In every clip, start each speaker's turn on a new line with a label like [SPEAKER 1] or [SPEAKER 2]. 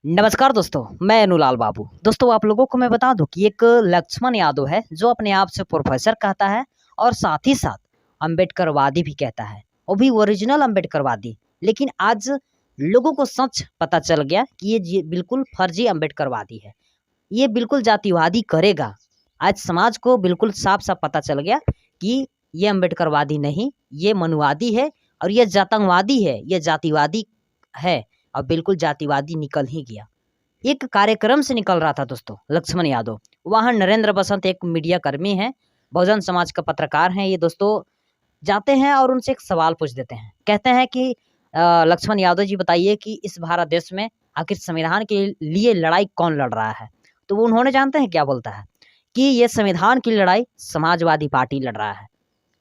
[SPEAKER 1] नमस्कार दोस्तों, मैं अनुलाल बाबू। दोस्तों आप लोगों को मैं बता दूं कि एक लक्ष्मण यादव है जो अपने आप से प्रोफेसर कहता है और साथ ही साथ अम्बेडकरवादी भी कहता है, वो भी ओरिजिनल अम्बेडकरवादी। लेकिन आज लोगों को सच पता चल गया कि ये बिल्कुल फर्जी अम्बेडकरवादी है, ये बिल्कुल जातिवादी करेगा। आज समाज को बिल्कुल साफ साफ पता चल गया कि ये अम्बेडकरवादी नहीं, ये मनुवादी है और ये जातंकवादी है, ये जातिवादी है और बिल्कुल जातिवादी निकल ही गया। एक कार्यक्रम से निकल रहा था दोस्तों लक्ष्मण यादव। वहाँ नरेंद्र बसंत एक मीडिया कर्मी हैं, बहुजन समाज का पत्रकार हैं ये दोस्तों, जाते हैं और उनसे एक सवाल पूछ देते हैं। कहते हैं कि लक्ष्मण यादव जी बताइए कि इस भारत देश में आखिर संविधान के लिए लड़ाई कौन लड़ रहा है। तो वो उन्होंने जानते हैं क्या बोलता है कि ये संविधान की लड़ाई समाजवादी पार्टी लड़ रहा है।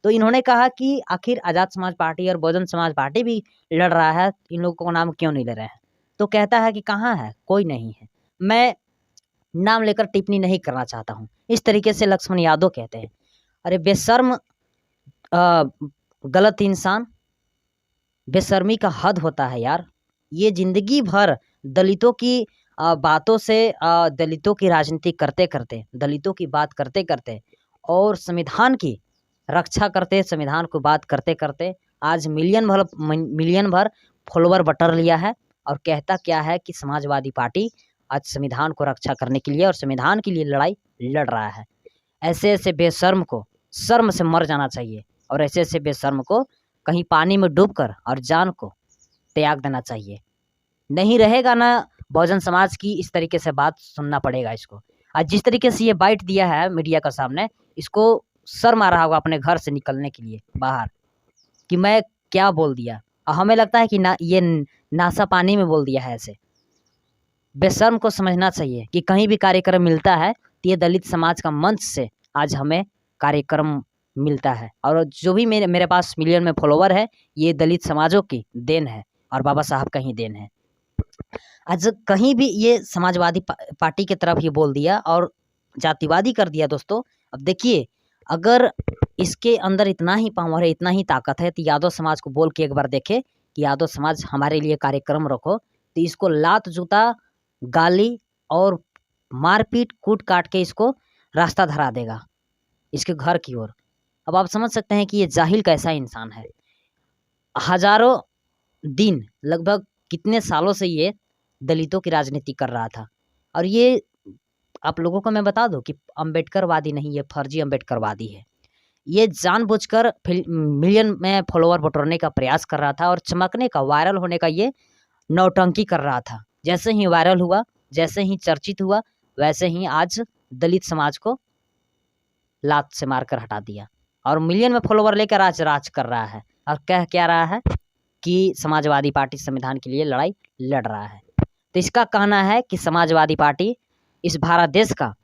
[SPEAKER 1] तो इन्होंने कहा कि आखिर आज़ाद समाज पार्टी और बहुजन समाज पार्टी भी लड़ रहा है, इन लोगों को नाम क्यों नहीं ले रहे हैं। तो कहता है कि कहाँ है, कोई नहीं है, मैं नाम लेकर टिप्पणी नहीं करना चाहता हूँ। इस तरीके से लक्ष्मण यादव कहते हैं। अरे बेशर्म, गलत इंसान, बेशर्मी का हद होता है यार। ये जिंदगी भर दलितों की बातों से, दलितों की राजनीति करते करते, दलितों की बात करते करते और संविधान की रक्षा करते, संविधान को बात करते करते आज मिलियन भर फॉलोवर बटर लिया है। और कहता क्या है कि समाजवादी पार्टी आज संविधान को रक्षा करने के लिए और संविधान के लिए लड़ाई लड़ रहा है। ऐसे ऐसे बेशर्म को शर्म से मर जाना चाहिए और ऐसे ऐसे बेशर्म को कहीं पानी में डूबकर और जान को त्याग देना चाहिए। नहीं रहेगा ना बहुजन समाज की, इस तरीके से बात सुनना पड़ेगा इसको। आज जिस तरीके से ये बाइट दिया है मीडिया का सामने, इसको शर्म आ रहा होगा अपने घर से निकलने के लिए बाहर कि मैं क्या बोल दिया। और हमें लगता है कि ना ये नासा पानी में बोल दिया है। ऐसे बेशर्म को समझना चाहिए कि कहीं भी कार्यक्रम मिलता है तो ये दलित समाज का मंच से आज हमें कार्यक्रम मिलता है। और जो भी मेरे पास मिलियन में फॉलोवर है, ये दलित समाजों की देन है और बाबा साहब का ही देन है। आज कहीं भी ये समाजवादी पार्टी की तरफ ये बोल दिया और जातिवादी कर दिया दोस्तों। अब देखिए, अगर इसके अंदर इतना ही पावर है, इतना ही ताकत है, तो यादव समाज को बोल के एक बार देखे कि यादव समाज हमारे लिए कार्यक्रम रखो, तो इसको लात जूता, गाली और मारपीट कूट काट के इसको रास्ता धरा देगा इसके घर की ओर। अब आप समझ सकते हैं कि ये जाहिल कैसा इंसान है। हजारों दिन, लगभग कितने सालों से ये दलितों की राजनीति कर रहा था। और ये आप लोगों को मैं बता दूं कि अम्बेडकरवादी नहीं, ये फर्जी अम्बेडकरवादी है। ये जानबूझकर मिलियन में फॉलोवर बटोरने का प्रयास कर रहा था और चमकने का, वायरल होने का ये नौटंकी कर रहा था। जैसे ही वायरल हुआ, जैसे ही चर्चित हुआ, वैसे ही आज दलित समाज को लात से मारकर हटा दिया और मिलियन में फॉलोवर लेकर आज राज कर रहा है। और कह क्या रहा है कि समाजवादी पार्टी संविधान के लिए लड़ाई लड़ रहा है। तो इसका कहना है कि समाजवादी पार्टी इस भारत देश का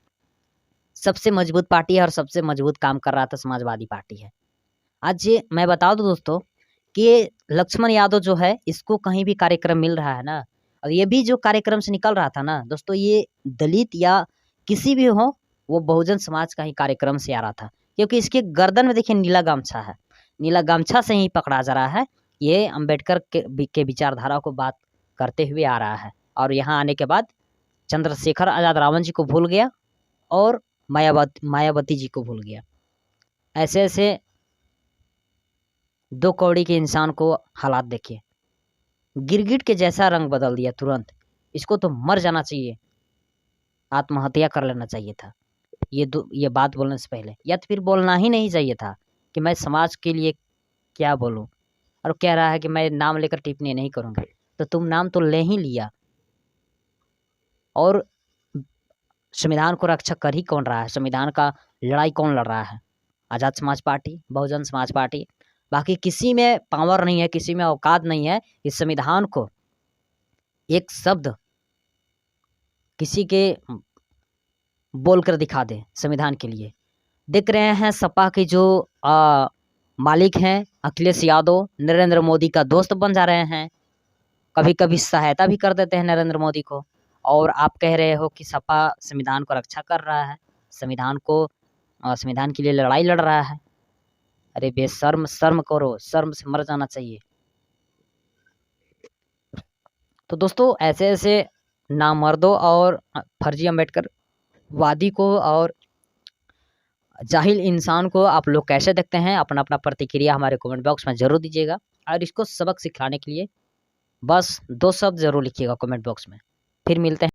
[SPEAKER 1] सबसे मजबूत पार्टी है और सबसे मजबूत काम कर रहा था समाजवादी पार्टी है। आज ये मैं बता दूं दोस्तों कि लक्ष्मण यादव जो है, इसको कहीं भी कार्यक्रम मिल रहा है ना, और ये भी जो कार्यक्रम से निकल रहा था ना दोस्तों, ये दलित या किसी भी हो, वो बहुजन समाज का ही कार्यक्रम से आ रहा था। क्योंकि इसके गर्दन में देखिए नीला गमछा है, नीला गमछा से ही पकड़ा जा रहा है। ये अम्बेडकर के विचारधारा को बात करते हुए आ रहा है। और यहाँ आने के बाद चंद्रशेखर आज़ाद रावण जी को भूल गया और मायावती जी को भूल गया। ऐसे ऐसे दो कौड़ी के इंसान को हालात देखिए, गिरगिट के जैसा रंग बदल दिया तुरंत। इसको तो मर जाना चाहिए, आत्महत्या कर लेना चाहिए था ये बात बोलने से पहले, या तो फिर बोलना ही नहीं चाहिए था कि मैं समाज के लिए क्या बोलूं। और कह रहा है कि मैं नाम लेकर टिप्पणी नहीं करूंगा। तो तुम नाम तो ले ही लिया, और संविधान को रक्षा कर ही कौन रहा है, संविधान का लड़ाई कौन लड़ रहा है? आज़ाद समाज पार्टी, बहुजन समाज पार्टी। बाकी किसी में पावर नहीं है, किसी में औकात नहीं है इस संविधान को एक शब्द किसी के बोलकर दिखा दे संविधान के लिए। देख रहे हैं सपा के जो मालिक हैं अखिलेश यादव, नरेंद्र मोदी का दोस्त बन जा रहे हैं, कभी कभी सहायता भी कर देते हैं नरेंद्र मोदी को। और आप कह रहे हो कि सपा संविधान को रक्षा कर रहा है, संविधान के लिए लड़ाई लड़ रहा है। अरे बेशर्म, शर्म करो, शर्म से मर जाना चाहिए। तो दोस्तों ऐसे ऐसे नामर्दों और फर्जी अम्बेडकर वादी को और जाहिल इंसान को आप लोग कैसे देखते हैं? अपना अपना प्रतिक्रिया हमारे कमेंट बॉक्स में ज़रूर दीजिएगा और इसको सबक सिखाने के लिए बस 2 शब्द ज़रूर लिखिएगा कमेंट बॉक्स में। फिर मिलते हैं।